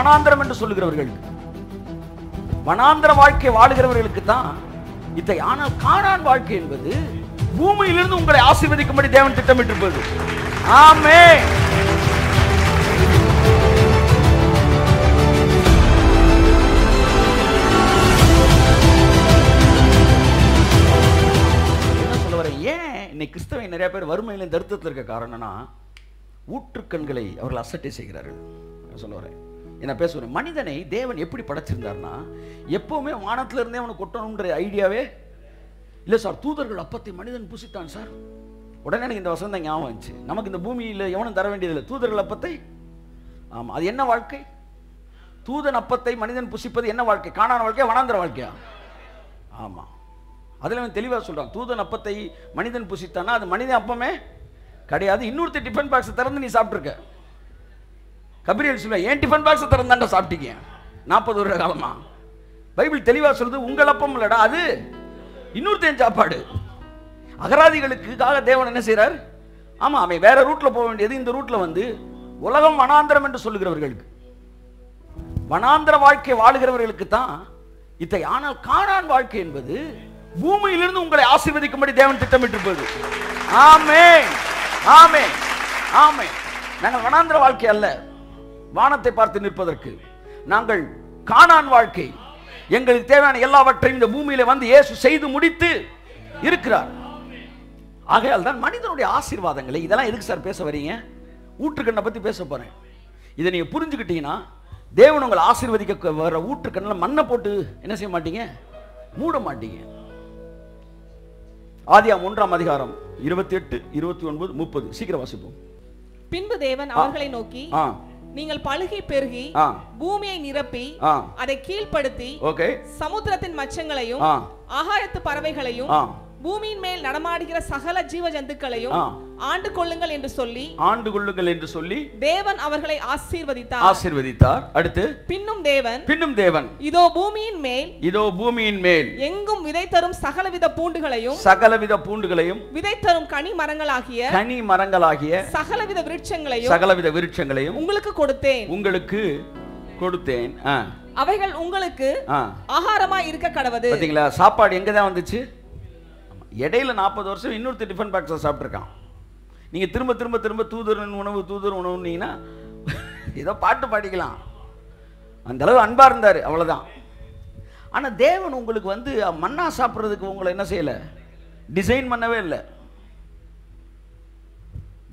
வனாந்திரம் என்று சொல்லுகிறவர்கள், வனாந்திர வாழ்க்கை வாழுகிறவர்களுக்கு தான் இதை. ஆனால் கானான் வாழ்க்கை என்பது பூமியிலிருந்து உங்களை ஆசீர்வதிக்கும்படி தேவன் திட்டமிட்டிருப்பது. ஆமென். என்ன சொல்ல வரேன்? ஏன் இன்னைக்கு கிறிஸ்தவ நிறைய பேர் வறுமையில தரித்திரத்தில் இருக்க காரணம்னா ஊற்றுக்கண்களை அவர்கள் அசட்டை செய்கிறார்கள். சொல்ல வரேன், என்ன பேசுவேன், மனிதனை தேவன் எப்படி படைச்சிருந்தார்னா எப்பவுமே வானத்துல இருந்தே அவனை கொட்டணும்ன்ற ஐடியாவே இல்லை சார். தூதர்கள் அப்பத்தை மனிதன் புசித்தான் சார். உடனே எனக்கு இந்த வசனம் தான் ஞாபகம் வந்துச்சு. நமக்கு இந்த பூமியில் எவனும் தர வேண்டியதில்லை, தூதர்கள் அப்பத்தை. ஆமாம், அது என்ன வாழ்க்கை? தூதன் அப்பத்தை மனிதன் புசிப்பது என்ன வாழ்க்கை? கானான் வாழ்க்கையா வனாந்திர வாழ்க்கையா? ஆமாம், அதில் அவன் தெளிவாக சொல்கிறான். தூதன் அப்பத்தை மனிதன் புசித்தானா அது மனிதன் அப்பமே கிடையாது. இன்னொருத்தர் டிஃபன் பாக்ஸை திறந்து நீ சாப்பிட்ருக்க. கபிரியல் சொல்ல, ஏன் டிஃபன் பாக்ஸை திறந்தாண்டா சாப்பிட்டீங்க 40 வருட காலமா? பைபிள் தெளிவாக சொல்லுது, உங்கள் அப்பம் இல்லடா, அது இன்னொருத்தன் சாப்பாடு. அகராதிகளுக்காக தேவன் என்ன செய்கிறார்? ஆமாம், அவன் வேற ரூட்ல போக வேண்டியது இந்த ரூட்ல வந்து உலகம் வனாந்திரம் என்று சொல்லுகிறவர்களுக்கு, வனாந்திர வாழ்க்கை வாழுகிறவர்களுக்கு தான் இதை. ஆனால் கானான் வாழ்க்கை என்பது பூமியிலிருந்து உங்களை ஆசீர்வதிக்கும்படி தேவன் திட்டமிட்டிருப்பது. ஆமென், ஆமென், ஆமென். நாங்கள் வனாந்திர வாழ்க்கை அல்ல, வானத்தை பார்த்து நிற்பதற்கு. நாங்கள் கானான் வாழ்க்கை. எங்களுக்கு தேவையான எல்லாவற்றையும் இந்த பூமியில வந்து இயேசு செய்து முடித்து இருக்கிறார். ஆகையால் தான் மனிதனுடைய ஆசீர்வாதங்களை, இதெல்லாம் எதுக்கு சார் பேச வரீங்க? ஊற்றுக்கண்ணை பத்தி பேச போறேன். இதை நீங்க புரிஞ்சுக்கிட்டீங்கன்னா தேவன் உங்களை ஆசீர்வதிக்க வர ஊற்றுக்கண்ணில் மண்ணை போட்டு என்ன செய்ய மாட்டீங்க? மூட மாட்டீங்க. ஆதியாகமம் 1ஆம் அதிகாரம் 28, 29, 30 சீக்கிரம் வாசிப்போம். பின்பு தேவன் அவர்களை நோக்கி, நீங்கள் பலுகி பெருகி பூமியை நிரப்பி அதை கீழ்ப்படுத்தி சமுத்திரத்தின் மச்சங்களையும் ஆகாயத்து பறவைகளையும் பூமியின் மேல் நடமாடுகிற சகல ஜீவ ஜந்துக்களையும் ஆண்டு கொள்ளுங்கள் என்று சொல்லி தேவன் அவர்களை ஆசீர்வதித்தார். அடுத்து பின்னும் தேவன் இதோ பூமியின் மேல் எங்கும் விதை தரும் சகலவித பூண்டுகளையும் விதை தரும் கனி மரங்களாகிய சகலவித விருட்சங்களையும் உங்களுக்கு கொடுத்தேன். அவைகள் உங்களுக்கு ஆகாரமாய் இருக்க கடவது. பாத்தீங்களா, சாப்பாடு எங்க தான் வந்துச்சு? இடையில 40 வருஷம் இன்னொருத்தர் டிஃபன் பாக்ஸை சாப்பிட்ருக்கான். நீங்கள் திரும்ப திரும்ப திரும்ப தூதர் உணவுன்னீங்கன்னா ஏதோ பாட்டு பாடிக்கலாம். அந்த அளவு அன்பா இருந்தார், அவ்வளோதான். ஆனால் தேவன் உங்களுக்கு வந்து மண்ணா சாப்பிட்றதுக்கு உங்களை என்ன செய்யலை? டிசைன் பண்ணவே இல்லை.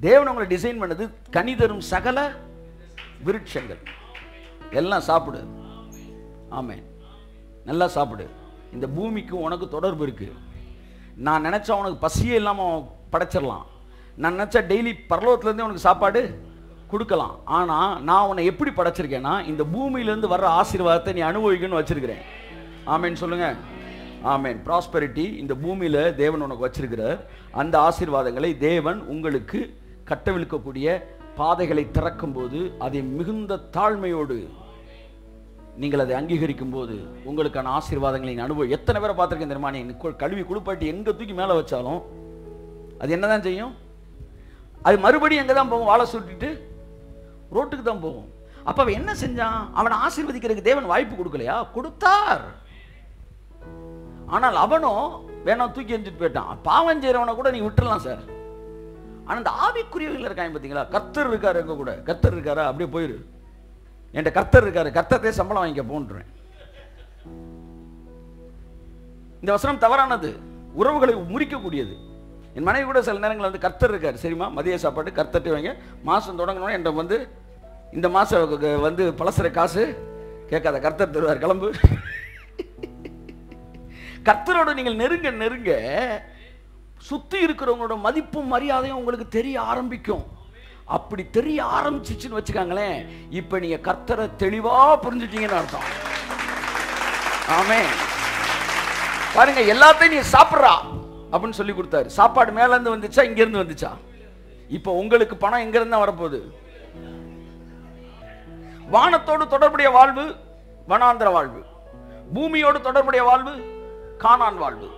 தேவன் உங்களை டிசைன் பண்ணது கனி தரும் சகல விருட்சங்கள் எல்லாம் சாப்பிடு. ஆமென், நல்லா சாப்பிடு. இந்த பூமிக்கு உனக்கு தொடர்பு இருக்கு. நான் நினைச்சா உனக்கு பசியே இல்லாமல் படைச்சிடலாம். நான் நினைச்சா டெய்லி பரலோகத்துலேருந்தே உனக்கு சாப்பாடு கொடுக்கலாம். ஆனால் நான் உன்னை எப்படி படைச்சிருக்கேன்னா இந்த பூமியிலேருந்து வர்ற ஆசீர்வாதத்தை நீ அனுபவிக்கணும்னு வச்சிருக்கிறேன். ஆமென் சொல்லுங்க. ஆமென். ப்ராஸ்பெரிட்டி இந்த பூமியில் தேவன் உனக்கு வச்சிருக்கிறார். அந்த ஆசீர்வாதங்களை தேவன் உங்களுக்கு கட்டவிழ்க்கக்கூடிய பாதைகளை திறக்கும் போது அதை மிகுந்த தாழ்மையோடு நீங்கள் அதை அங்கீகரிக்கும் போது உங்களுக்கான ஆசீர்வாதங்களை அனுபவம். எத்தனை பேரை பார்த்துருக்கேன் தெரியுமா? நீ கழுவி குளிப்பாட்டி எங்கே தூக்கி மேலே வச்சாலும் அது என்னதான் செய்யும்? அது மறுபடியும் எங்கே தான் போகும்? வாழை சுட்டிட்டு ரோட்டுக்கு தான் போகும். அப்போ அவன் என்ன செஞ்சான்? அவனை ஆசீர்வதிக்கிறதுக்கு தேவன் வாய்ப்பு கொடுக்கலையா? கொடுத்தார். ஆனால் அவனும் வேணாம் தூக்கி எரிஞ்சிட்டு போயிட்டான். பாவம் செய்கிறவனை கூட நீ விட்டுறலாம் சார். ஆனால் இந்த ஆவிக்குரியவர்கள் இருக்காங்க பார்த்தீங்களா? கர்த்தர் இருக்காரு, எங்க கூட கர்த்தர் இருக்காரா? அப்படியே போயிரு. என்கிட்ட கர்த்தர் இருக்காரு, கர்த்தரே சம்பளம் வாங்கிக்க போன்றேன். இந்த வசனம் தவறானது, உறவுகளை முறிக்கக்கூடியது. என் மனைவி கூட சில நேரங்களில் வந்து கர்த்தர் இருக்காரு, சரிம்மா மதிய சாப்பாடு கர்த்தர்ட்டு வாங்க, மாதம் தொடங்கணும் என்ற வந்து இந்த மாதம் வந்து பலசர காசு கேட்காத, கர்த்தர் தருவார், கிளம்பு. கர்த்தரோட நீங்கள் நெருங்க நெருங்க சுற்றி இருக்கிறவங்களோட மதிப்பும் மரியாதையும் உங்களுக்கு தெரிய ஆரம்பிக்கும். அப்படி தெரிய ஆரம்பிச்சிச்சுன்னு வச்சுக்காங்களேன், இப்போ நீங்கள் கர்த்தரை தெளிவாக புரிஞ்சுட்டீங்கன்னு அர்த்தம். ஆமென். பாருங்க, எல்லாத்தையும் நீ சாப்பிட்றா அப்படின்னு சொல்லி கொடுத்தாரு. சாப்பாடு மேலேருந்து வந்துச்சா இங்கேருந்து வந்துச்சா? இப்போ உங்களுக்கு பணம் எங்கேருந்து தான் வரப்போகுது? வானத்தோடு தொடர்புடைய வாழ்வு வனாந்திர வாழ்வு, பூமியோடு தொடர்புடைய வாழ்வு கானான் வாழ்வு.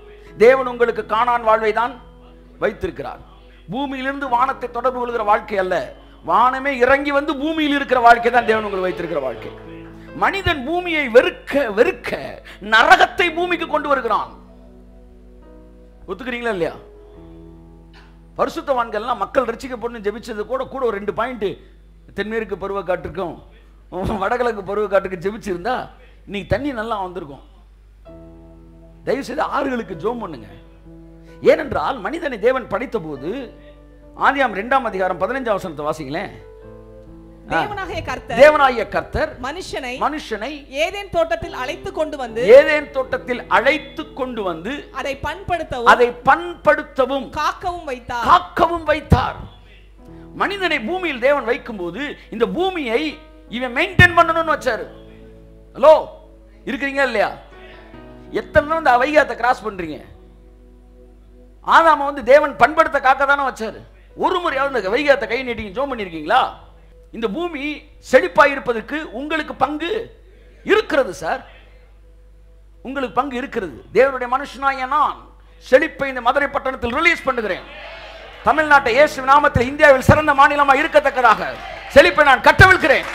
தேவன் உங்களுக்கு கானான் வாழ்வை தான் வைத்திருக்கிறார். பூமியிலிருந்து வானத்தை தொடர்பு கொள்கிற வாழ்க்கை அல்ல, வானமே இறங்கி வந்து பூமியில் இருக்கிற வாழ்க்கை தான் தேவன் உங்களுக்கு வைத்திருக்கிற வாழ்க்கை. மனிதன் பூமியை வெறுக்க வெறுக்க நரகத்தை பூமிக்கு கொண்டு வருகிறான். ஒத்துக்கிறீங்களா இல்லையா? பரிசுத்தவான்கள்லாம் மக்கள் ரட்சிக்கப்படணும் ஜெபிச்சது கூட ஒரு 2 பாயிண்ட் தென்மேற்கு பருவக்காற்றுக்கும் வடகிழக்கு பருவக்காற்றுக்கு ஜெபிச்சிருந்தா இன்னைக்கு தண்ணி நல்லா வந்திருக்கும். தயவு செய்து ஆறுகளுக்கு ஜோம் பண்ணுங்க. ஏனென்றால் மனிதனை தேவன் படைத்த போது ஆதியாம் 2ஆம் அதிகாரம் 15ஆம் வசனத்தை வாசிங்களேன். தேவனாகிய கர்த்தர் மனுஷனை ஏதேன் தோட்டத்தில் அழைத்து கொண்டு வந்து அதை பண்படுத்தவும் காக்கவும் வைத்தார். மனிதனை பூமியில் தேவன் வைக்கும் போது இந்த பூமியை இவன் மெயின்டைன் பண்ணணும்னு வச்சாரு. ஹலோ, இருக்கிறீங்க இல்லையா? எத்தனை இந்த வைகாத்தை கிராஸ் பண்றீங்க? ஆதாம வந்து தேவன் பண்படுத்த காக்க தானே வச்சாரு. ஒரு முறையாவது இந்த வைகாத்தை கை நீட்டிங்க ஜோம் பண்ணிருக்கீங்களா? இந்த பூமி செழிப்பாயிருப்பதற்கு உங்களுக்கு பங்கு இருக்கிறது சார். உங்களுக்கு பங்கு இருக்கிறது. தேவனுடைய மனுஷனாய நான் செழிப்பை இந்த மதுரை பட்டணத்தில் ரிலீஸ் பண்ணுகிறேன். தமிழ்நாட்டை இயேசு நாமத்தில் இந்தியாவில் சிறந்த மாநிலமாக இருக்கத்தக்கதாக செழிப்பை நான் கட்டவிழ்கிறேன்.